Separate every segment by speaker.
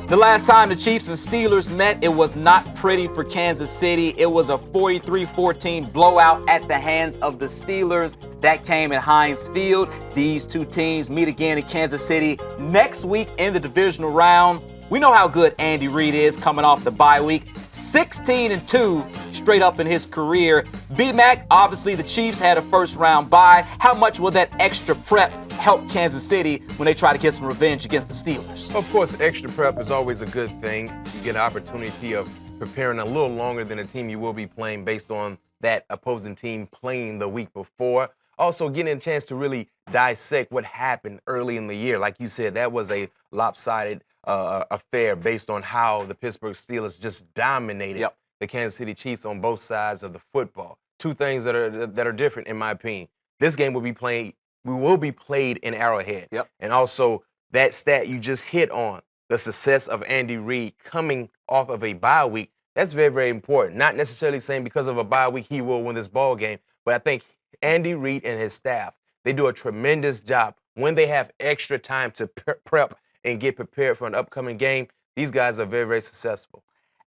Speaker 1: The last time the Chiefs and Steelers met, it was not pretty for Kansas City. It was a 43-14 blowout at the hands of the Steelers. That came at Heinz Field. These two teams meet again in Kansas City next week in the divisional round. We know how good Andy Reid is coming off the bye week. 16-2 straight up in his career. B-Mac, obviously the Chiefs had a first-round bye. How much will that extra prep help Kansas City when they try to get some revenge against the Steelers?
Speaker 2: Of course, extra prep is always a good thing. You get an opportunity of preparing a little longer than a team you will be playing based on that opposing team playing the week before. Also, getting a chance to really dissect what happened early in the year. Like you said, that was a lopsided affair based on how the Pittsburgh Steelers just dominated the Kansas City Chiefs on both sides of the football. Two things that are different, in my opinion. This game will be played in Arrowhead. And also, that stat you just hit on, the success of Andy Reid coming off of a bye week, that's very, very important. Not necessarily saying because of a bye week he will win this ball game, but I think Andy Reid and his staff, they do a tremendous job when they have extra time to prep and get prepared for an upcoming game. These guys are very, very successful.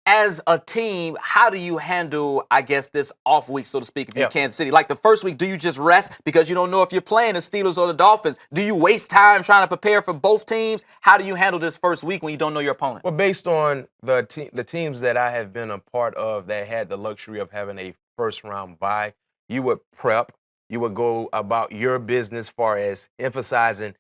Speaker 1: As a team, how do you handle, I guess, this off week, so to speak, if you're Kansas City? Like the first week, do you just rest because you don't know if you're playing the Steelers or the Dolphins? Do you waste time trying to prepare for both teams? How do you handle this first week when you don't know your opponent?
Speaker 2: Well, based on the teams that I have been a part of that had the luxury of having a first-round bye, you would prep. You would go about your business as far as emphasizing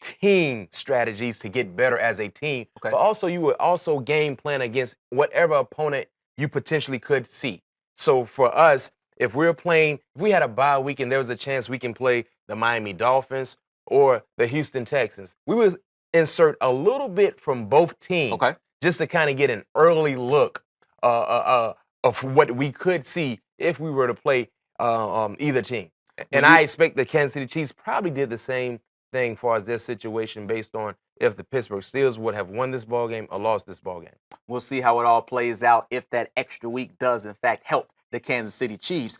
Speaker 2: team strategies to get better as a team. But also, you would also game plan against whatever opponent you potentially could see. So for us, if we had a bye week and there was a chance we can play the Miami Dolphins or the Houston Texans, we would insert a little bit from both teams just to kind of get an early look of what we could see if we were to play either team. And I expect the Kansas City Chiefs probably did the same thing as far as their situation based on if the Pittsburgh Steelers would have won this ballgame or lost this ballgame.
Speaker 1: We'll see how it all plays out if that extra week does, in fact, help the Kansas City Chiefs.